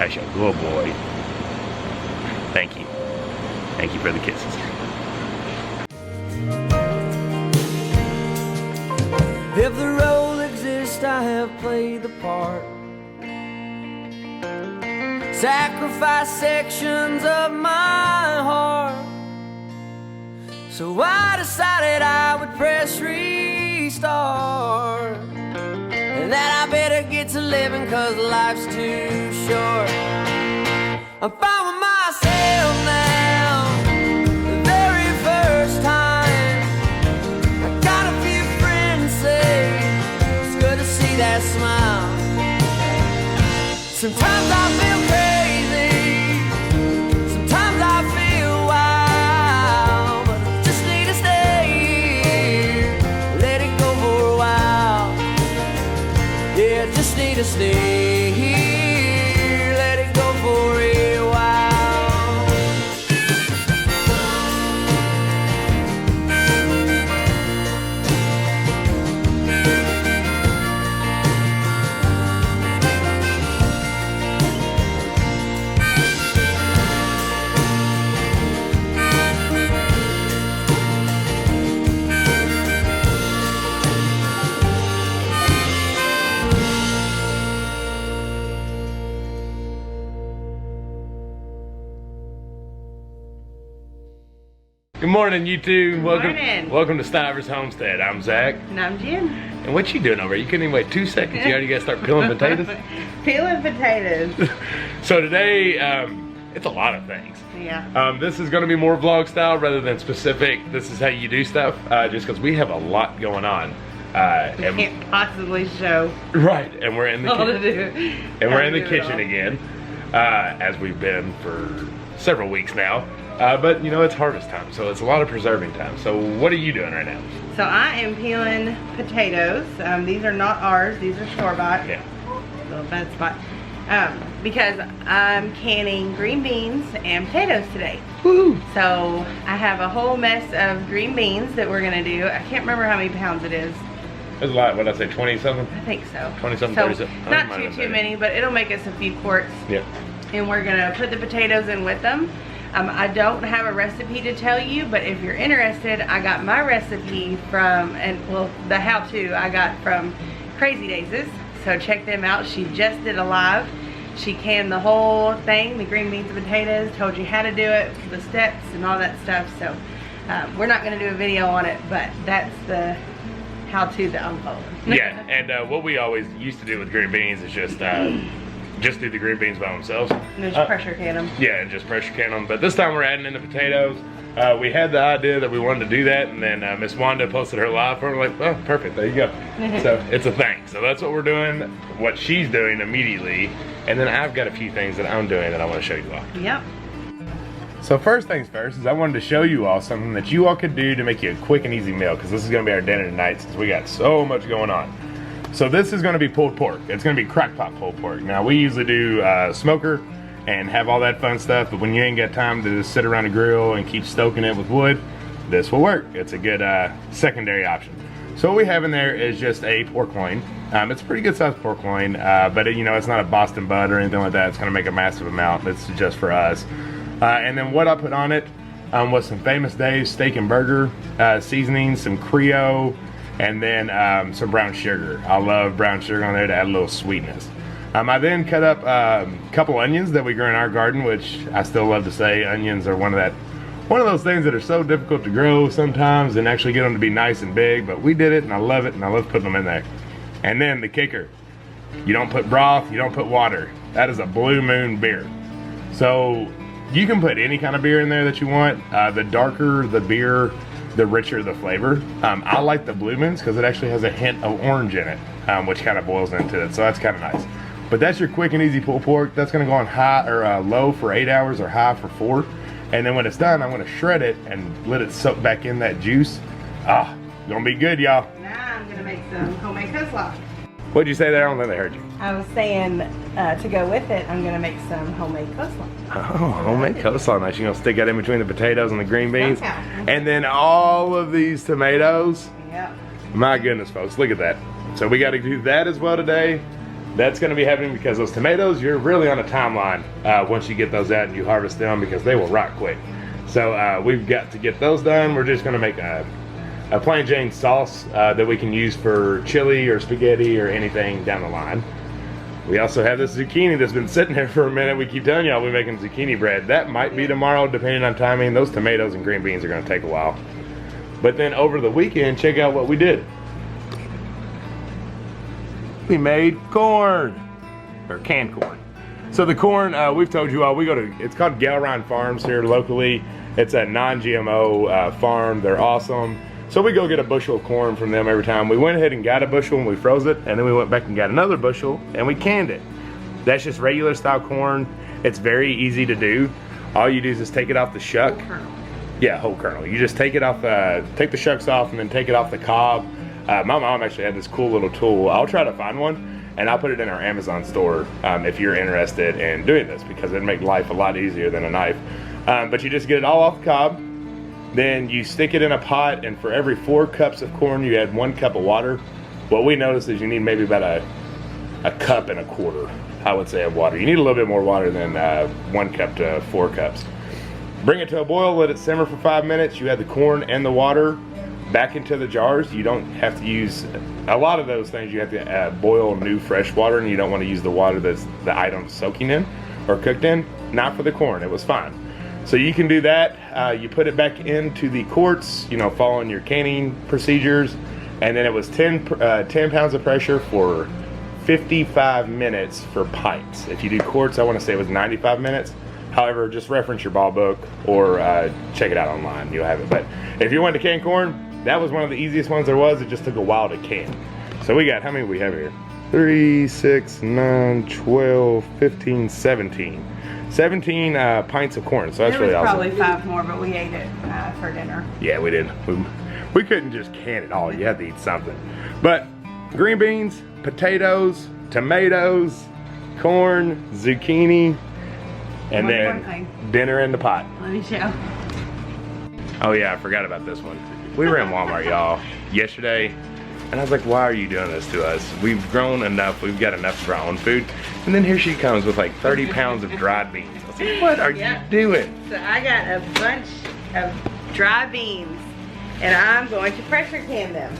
That's your good boy. Thank you. Thank you for the kisses. If the role exists, I have played the part. Sacrifice sections of my heart. So I decided I would press restart, and that I better get to living, cause life's too short. I'm fine with myself now, the very first time. I got a few friends say it's good to see that smile. Sometimes I feel crazy, sometimes I feel wild, but I just need to stay here, let it go for a while. Yeah, I just need to stay here, let it go for a while. Good morning, YouTube. Morning. Welcome to Stiver's Homestead. I'm Zach. And I'm Jen. And what you doing over here? You couldn't even wait 2 seconds. You already got to start peeling potatoes? Peeling potatoes. So today, it's a lot of things. Yeah. This is going to be more vlog style rather than specific. This is how you do stuff, just because we have a lot going on. We can't possibly show. Right, and we're in the all to kitchen. do. And we're in the Gotta do it kitchen all. again, as we've been for several weeks now. But you know, it's harvest time, so it's a lot of preserving time. So what are you doing right now? So I am peeling potatoes. These are not ours. These are store-bought. Yeah. Little bad spot. Because I'm canning green beans and potatoes today. Woo! So I have a whole mess of green beans that we're gonna do. I can't remember how many pounds it is. There's a lot. What did I say? 20 something? I think so. 20 something, So 30 something. not too many, but it'll make us a few quarts. Yeah. And we're gonna put the potatoes in with them. I don't have a recipe to tell you, but if you're interested, I got my recipe from, the how-to I got from Crazy Daisies. So check them out. She just did a live. She canned the whole thing, the green beans and potatoes, told you how to do it, the steps and all that stuff. So we're not gonna do a video on it, but that's the how-to that I'm following. Yeah, and what we always used to do with green beans is just do the green beans by themselves. And just pressure can them. Yeah, and just pressure can them. But this time we're adding in the potatoes. We had the idea that we wanted to do that, and then Miss Wanda posted her live for it. We're like, oh, perfect, there you go. So it's a thing. So that's what we're doing, what she's doing immediately. And then I've got a few things that I'm doing that I want to show you all. Yep. So first things first is I wanted to show you all something that you all could do to make you a quick and easy meal, because this is going to be our dinner tonight since we got so much going on. So this is going to be pulled pork. It's going to be crock pot pulled pork. Now we usually do smoker and have all that fun stuff, but when you ain't got time to just sit around a grill and keep stoking it with wood, this will work. It's a good secondary option. So what we have in there is just a pork loin. It's a pretty good sized pork loin, but you know, it's not a Boston butt or anything like that. It's going to make a massive amount. It's just for us. And then what I put on it was some Famous Dave's steak and burger seasoning, some Creole, and then some brown sugar. I love brown sugar on there to add a little sweetness. I then cut up a couple onions that we grew in our garden, which I still love to say onions are one of those things that are so difficult to grow sometimes and actually get them to be nice and big, but we did it and I love it, and I love putting them in there. And then the kicker, you don't put broth, you don't put water. That is a Blue Moon beer. So you can put any kind of beer in there that you want. The darker the beer, the richer the flavor. I like the Blue Moons because it actually has a hint of orange in it, which kind of boils into it, so that's kind of nice. But that's your quick and easy pulled pork. That's gonna go on high or low for 8 hours or high for 4. And then when it's done, I'm gonna shred it and let it soak back in that juice. Ah, gonna be good, y'all. Now I'm gonna make some homemade coleslaw. What'd you say there? I don't think they heard you. I was saying to go with it, I'm gonna make some homemade coleslaw. Oh, homemade coleslaw. Nice. You're gonna stick that in between the potatoes and the green beans. Okay. And then all of these tomatoes. Yep. My goodness, folks, look at that. So we gotta do that as well today. that's going to be happening because those tomatoes, you're really on a timeline once you get those out and you harvest them, because they will rot quick. So we've got to get those done. We're just going to make a plain Jane sauce that we can use for chili or spaghetti or anything down the line. We also have this zucchini that's been sitting there for a minute. We keep telling y'all we're making zucchini bread. That might be tomorrow depending on timing. Those tomatoes and green beans are going to take a while. But then over the weekend, check out what we did. We made corn, or canned corn. So the corn, we've told you all, we go to, it's called Galrine Farms here locally. It's a non-GMO farm. They're awesome. So we go get a bushel of corn from them every time. We went ahead and got a bushel and we froze it, and then we went back and got another bushel and we canned it. That's just regular style corn. It's very easy to do. All you do is just take it off the shuck. Whole kernel. Yeah, whole kernel. You just take it off, take the shucks off and then take it off the cob. My mom actually had this cool little tool. I'll try to find one and I'll put it in our Amazon store if you're interested in doing this, because it'd make life a lot easier than a knife. But you just get it all off the cob. Then you stick it in a pot, and for every 4 cups of corn, you add 1 cup of water. What we noticed is you need maybe about a cup and a quarter, I would say, of water. You need a little bit more water than 1 cup to 4 cups. Bring it to a boil, let it simmer for 5 minutes. You add the corn and the water back into the jars. You don't have to use, a lot of those things you have to boil new fresh water, and you don't want to use the water that's the item soaking in or cooked in. Not for the corn, it was fine. So you can do that. You put it back into the quarts, you know, following your canning procedures, and then it was 10 pounds of pressure for 55 minutes for pints. If you do quarts, I want to say it was 95 minutes. However, just reference your ball book or check it out online. You'll have it. But if you want to can corn, that was one of the easiest ones there was. It just took a while to can. So we got, how many we have here? 3, 6, 9, 12, 15, 17. 17 pints of corn, so that's really awesome. There was probably 5 more, but we ate it for dinner. Yeah, we did. We couldn't just can it all. You had to eat something. But green beans, potatoes, tomatoes, corn, zucchini, and then dinner in the pot. Let me show. Oh yeah, I forgot about this one. We were in Walmart, y'all, yesterday, and I was like, why are you doing this to us? We've grown enough, we've got enough of our own food. And then here she comes with like 30 pounds of dried beans. I was like, what are you doing? So I got a bunch of dry beans, and I'm going to pressure can them.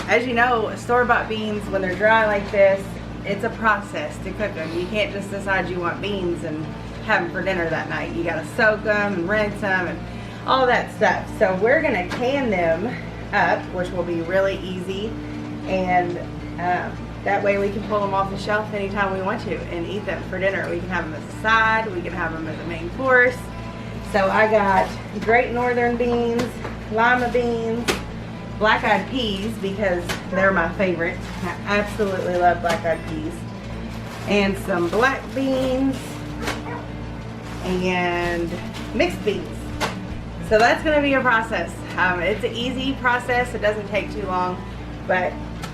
As you know, store-bought beans, when they're dry like this, it's a process to cook them. You can't just decide you want beans and have them for dinner that night. You gotta soak them and rinse them and all that stuff. So we're gonna can them up, which will be really easy, and that way we can pull them off the shelf anytime we want to and eat them for dinner. We can have them as a side, we can have them as a main course. So I got Great Northern beans, lima beans, black-eyed peas because they're my favorite. I absolutely love black-eyed peas. And some black beans and mixed beans. So that's going to be a process. It's an easy process. It doesn't take too long, but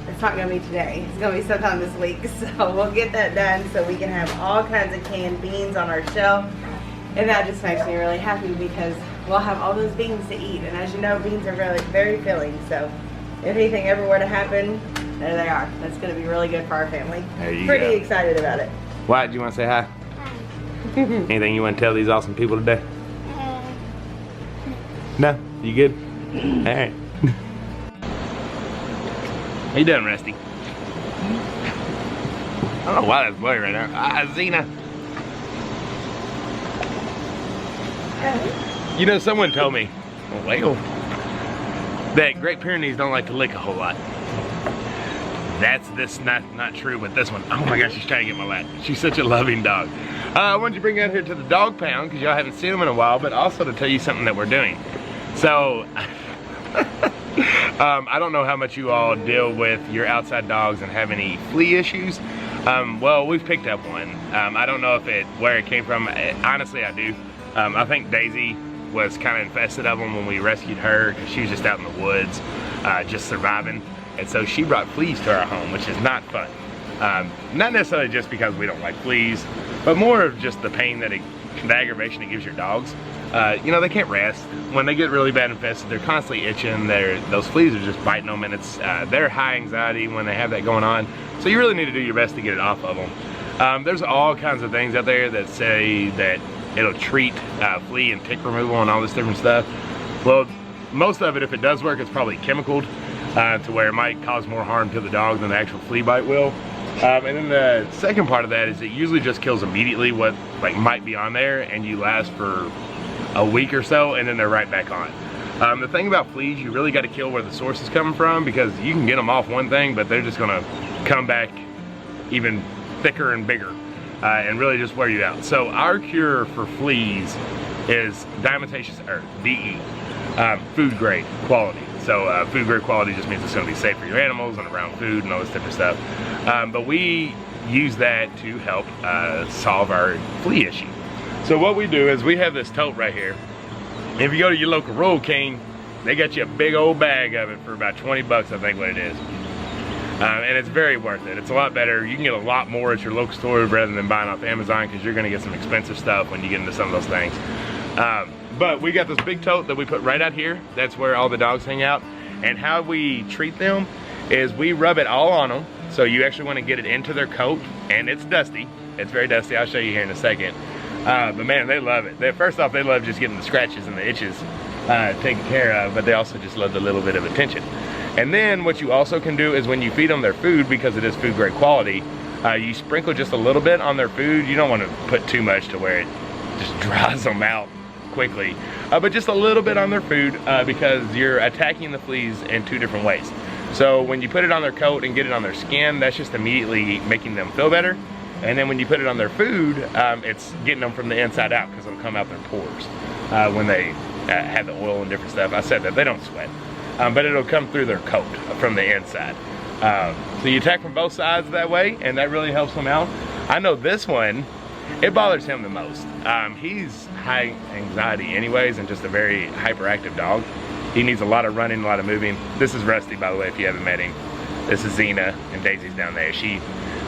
it's not going to be today. It's going to be sometime this week. So we'll get that done so we can have all kinds of canned beans on our shelf. And that just makes me really happy because we'll have all those beans to eat. And as you know, beans are very, very filling. So if anything ever were to happen, there they are. That's going to be really good for our family. Pretty excited about it. Wyatt, do you want to say hi? Anything you want to tell these awesome people today? No? You good? Alright. How you doing, Rusty? I don't know why that's blurry right now. Zena. You know, someone told me, well, that Great Pyrenees don't like to lick a whole lot. That's not true with this one. Oh my gosh, she's trying to get my lap. She's such a loving dog. I wanted to bring you out here to the dog pound because y'all haven't seen them in a while, but also to tell you something that we're doing. So, I don't know how much you all deal with your outside dogs and have any flea issues. Well, we've picked up one. I don't know where it came from. Honestly, I do. I think Daisy was kind of infested of them when we rescued her because she was just out in the woods, just surviving. And so she brought fleas to our home, which is not fun. Not necessarily just because we don't like fleas, but more of just the pain that the aggravation it gives your dogs. you know, they can't rest. When they get really bad infested, they're constantly itching. Those fleas are just biting them, and they're high anxiety when they have that going on. So you really need to do your best to get it off of them. There's all kinds of things out there that say that it'll treat flea and tick removal and all this different stuff. Well, most of it, if it does work, it's probably chemicaled to where it might cause more harm to the dog than the actual flea bite will. And then the second part of that is it usually just kills immediately what might be on there, and you last for a week or so, and then they're right back on. The thing about fleas, you really got to kill where the source is coming from, because you can get them off one thing, but they're just gonna come back even thicker and bigger and really just wear you out. So our cure for fleas is Diatomaceous earth, DE, food grade quality. So food grade quality just means it's going to be safe for your animals and around food and all this different stuff. But we use that to help solve our flea issue. So what we do is we have this tote right here. If you go to your local Roll King, they got you a big old bag of it for about 20 bucks, I think what it is. And it's very worth it. It's a lot better. You can get a lot more at your local store rather than buying off Amazon, because you're going to get some expensive stuff when you get into some of those things. But we got this big tote that we put right out here. That's where all the dogs hang out. And how we treat them is we rub it all on them. So you actually want to get it into their coat, and it's dusty. It's very dusty. I'll show you here in a second. But man, they love it. First off, they love just getting the scratches and the itches taken care of, but they also just love the little bit of attention. And then what you also can do is when you feed them their food, because it is food grade quality, you sprinkle just a little bit on their food. You don't want to put too much to where it just dries them out quickly, but just a little bit on their food, because you're attacking the fleas in two different ways. So when you put it on their coat and get it on their skin, that's just immediately making them feel better. And then when you put it on their food, it's getting them from the inside out, because it'll come out their pores when they have the oil and different stuff. I said that they don't sweat, but it'll come through their coat from the inside. So you attack from both sides that way, and that really helps them out. I know this one, it bothers him the most. He's high anxiety anyways, and just a very hyperactive dog. He needs a lot of running, a lot of moving. This is Rusty, by the way, if you haven't met him. This is Xena, and Daisy's down there.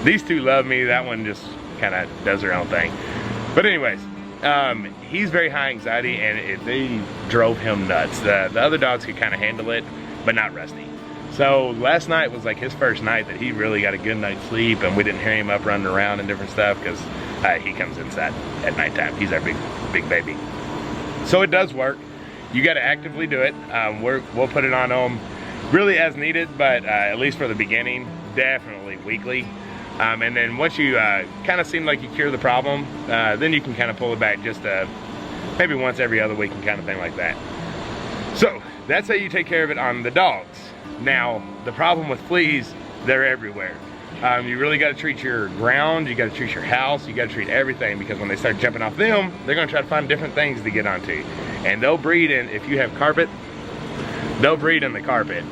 These two love me. That one just kind of does her own thing. But anyways, he's very high anxiety, and they drove him nuts. The other dogs could kind of handle it, but not Rusty. So last night was like his first night that he really got a good night's sleep, and we didn't hear him up running around and different stuff, because he comes inside at nighttime. He's our big baby. So it does work. You got to actively do it. We'll put it on them really as needed, but at least for the beginning, definitely weekly. And then once you kind of seem like you cure the problem, then you can kind of pull it back just maybe once every other week and kind of thing like that. So that's how you take care of it on the dogs. Now, the problem with fleas, they're everywhere. You really got to treat your ground, you got to treat your house, you got to treat everything, because when they start jumping off them, they're going to try to find different things to get onto. And they'll breed in, if you have carpet, they'll breed in the carpet.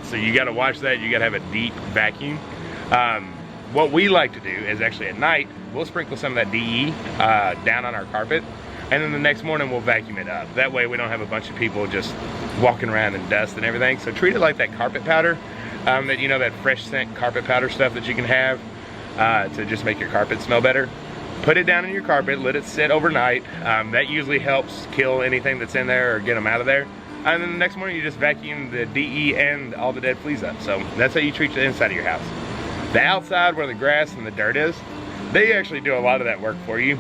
So you got to watch that. You got to have a deep vacuum. What we like to do is actually at night, we'll sprinkle some of that DE down on our carpet, and then the next morning we'll vacuum it up. That way we don't have a bunch of people just walking around in dust and everything. So treat it like that carpet powder, that, you know, that fresh scent carpet powder stuff that you can have to just make your carpet smell better. Put it down in your carpet, let it sit overnight. That usually helps kill anything that's in there or get them out of there. And then the next morning you just vacuum the DE and all the dead fleas up. So that's how you treat the inside of your house. The outside, where the grass and the dirt is, they actually do a lot of that work for you,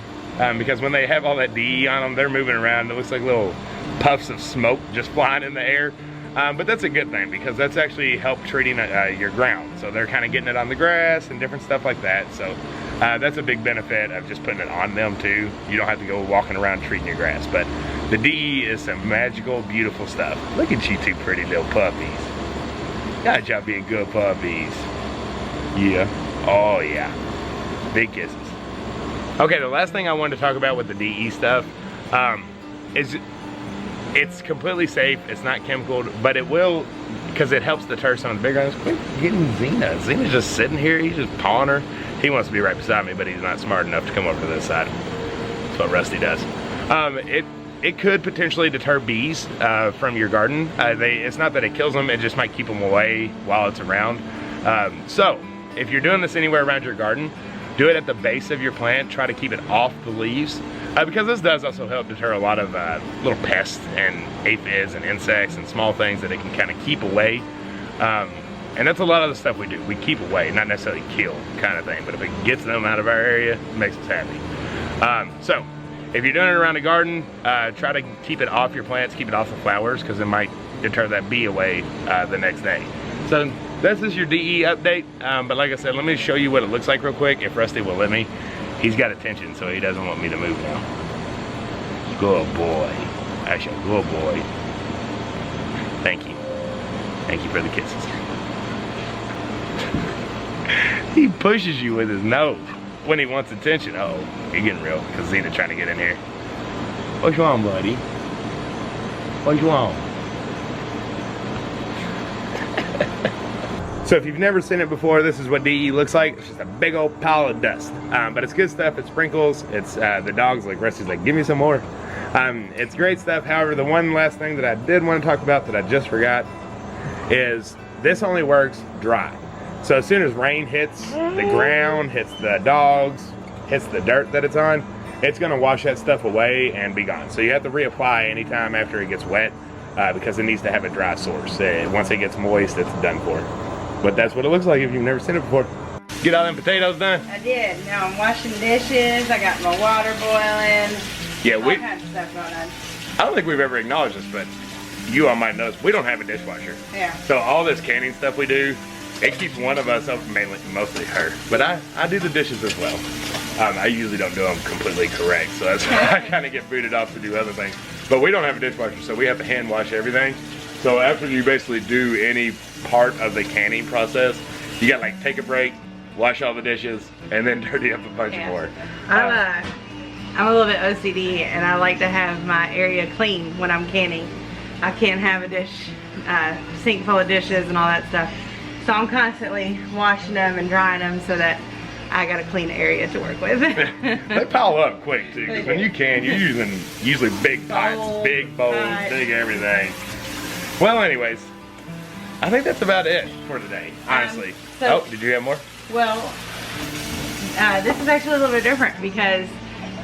because when they have all that DE on them, they're moving around. It looks like little puffs of smoke just flying in the air. But that's a good thing, because that's actually help treating your ground. So they're kind of getting it on the grass and different stuff like that. So that's a big benefit of just putting it on them too. You don't have to go walking around treating your grass. But the DE is some magical, beautiful stuff. Look at you two pretty little puppies. God, y'all being good puppies. Yeah. Oh yeah. Big kisses. Okay, the last thing I wanted to talk about with the DE stuff is it's completely safe. It's not chemical, but it will, because it helps deter some of the bigger ones. Quit getting Xena. Xena's just sitting here. He's just pawing her. He wants to be right beside me, but he's not smart enough to come over to this side. That's what Rusty does. It could potentially deter bees from your garden. It's not that it kills them. It just might keep them away while it's around. So if you're doing this anywhere around your garden, do it at the base of your plant. Try to keep it off the leaves. because this does also help deter a lot of little pests and aphids and insects and small things that it can kind of keep away. And that's a lot of the stuff we do. We keep away, not necessarily kill kind of thing, but if it gets them out of our area, it makes us happy. So if you're doing it around the garden, try to keep it off your plants, keep it off the flowers, because it might deter that bee away the next day. So this is your DE update, but like I said, let me show you what it looks like real quick, if Rusty will let me. He's got attention, so he doesn't want me to move now. Good boy. Actually, good boy. Thank you. Thank you for the kisses. He pushes you with his nose when he wants attention. Uh oh, you're getting real, because Zeta trying to get in here. What you on, buddy? What you on? So if you've never seen it before, this is what DE looks like. It's just a big old pile of dust. But it's good stuff, it sprinkles. It's the dogs, like Rusty's like, give me some more. It's great stuff. However, the one last thing that I did want to talk about that I just forgot is this only works dry. So as soon as rain hits the ground, hits the dogs, hits the dirt that it's on, it's gonna wash that stuff away and be gone. So you have to reapply anytime after it gets wet because it needs to have a dry source. Once it gets moist, it's done for. But that's what it looks like if you've never seen it before. Get all them potatoes done? I did. Now I'm washing dishes. I got my water boiling. Yeah, all kinds of stuff going on. I don't think we've ever acknowledged this, but you all might know this. We don't have a dishwasher. Yeah. So all this canning stuff we do, it keeps one of us up, mostly her. But I do the dishes as well. I usually don't do them completely correct, so that's why I kind of get booted off to do other things. But we don't have a dishwasher, so we have to hand wash everything. So after you basically do any part of the canning process, you got like take a break, wash all the dishes, and then dirty up a bunch more. I'm a little bit OCD, and I like to have my area clean when I'm canning. I can't have a sink full of dishes and all that stuff. So I'm constantly washing them and drying them so that I got a clean area to work with. They pile up quick too, because when you can, you're using usually big pots, big bowls, big everything. Well, anyways, I think that's about it for today, honestly. So, oh, did you have more? Well, this is actually a little bit different because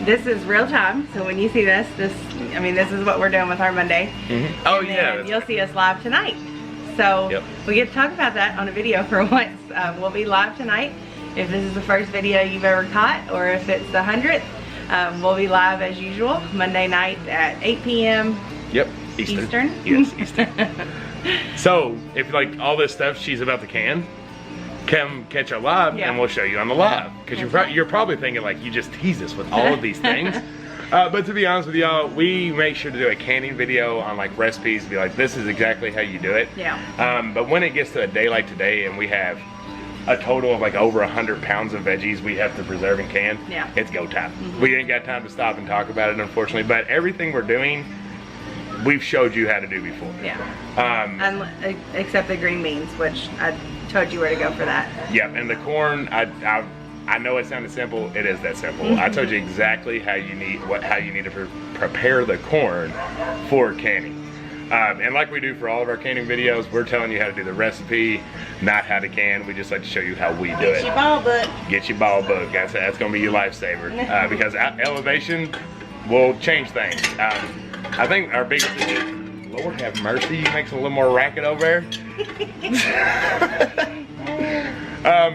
this is real time. So when you see this is what we're doing with our Monday. Mm-hmm. Oh, and yeah. you'll see us live tonight. So we get to talk about that on a video for once. We'll be live tonight. If this is the first video you've ever caught, or if it's the 100th, we'll be live as usual Monday night at 8 p.m. Yep. Eastern? Yes, Eastern. So, if you like all this stuff she's about to can, come catch her live and we'll show you on the live. Because you're probably thinking like, you just tease us with all of these things. But to be honest with y'all, we make sure to do a canning video on like recipes, be like, this is exactly how you do it. Yeah. But when it gets to a day like today and we have a total of like over 100 pounds of veggies we have to preserve and can, it's go time. We ain't got time to stop and talk about it, unfortunately, but everything we're doing, we've showed you how to do before. Except the green beans, which I told you where to go for that. And the corn, I know it sounded simple, it is that simple. I told you exactly how you need to prepare the corn for canning. And like we do for all of our canning videos, we're telling you how to do the recipe, not how to can. We just like to show you how we do it. Get your ball book. Get your ball book. That's going to be your lifesaver. Because elevation will change things. I think our biggest thing is, Lord have mercy, makes a little more racket over there.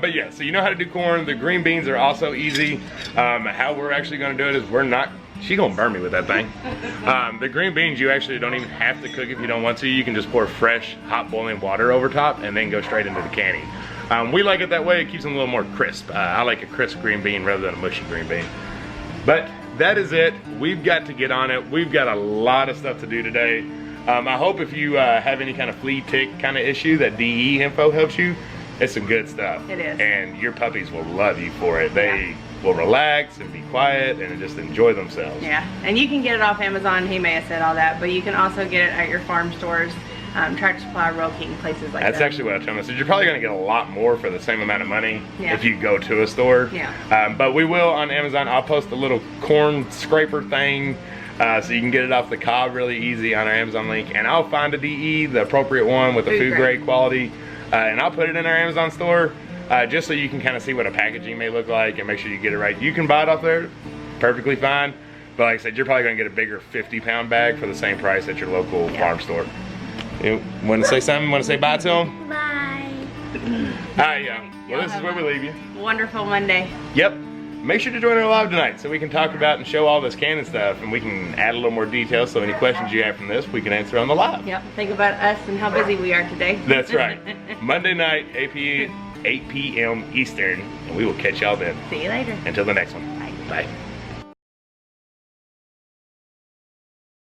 But yeah, so you know how to do corn. The green beans are also easy. How we're actually going to do it is she gonna burn me with that thing. The green beans, you actually don't even have to cook if you don't want to. You can just pour fresh, hot boiling water over top and then go straight into the canning. We like it that way. It keeps them a little more crisp. I like a crisp green bean rather than a mushy green bean. But that is it. We've got to get on it. We've got a lot of stuff to do today. I hope if you have any kind of flea tick kind of issue, that DE info helps you. It's some good stuff. It is. And your puppies will love you for it. They will relax and be quiet and just enjoy themselves. Yeah, and you can get it off Amazon. He may have said all that, but you can also get it at your farm stores, Tractor Supply, Royal King, places like that. That's actually what I told him. I said, you're probably going to get a lot more for the same amount of money if you go to a store. But we will on Amazon. I'll post a little corn scraper thing so you can get it off the cob really easy on our Amazon link. And I'll find a DE, the appropriate one with the food grade quality, and I'll put it in our Amazon store. Just so you can kind of see what a packaging may look like and make sure you get it right. You can buy it off there, perfectly fine. But like I said, you're probably gonna get a bigger 50-pound bag for the same price at your local farm store. You want to say something? Want to say bye to them? Bye. Alright, yeah. Well, this is where we leave you. Wonderful Monday. Yep. Make sure to join our live tonight so we can talk about and show all this canning stuff, and we can add a little more detail, so any questions you have from this, we can answer on the live. Yep. Think about us and how busy we are today. That's right. Monday night, 8 p.m. Eastern, and we will catch y'all then. See you later. Until the next one. Bye. Bye.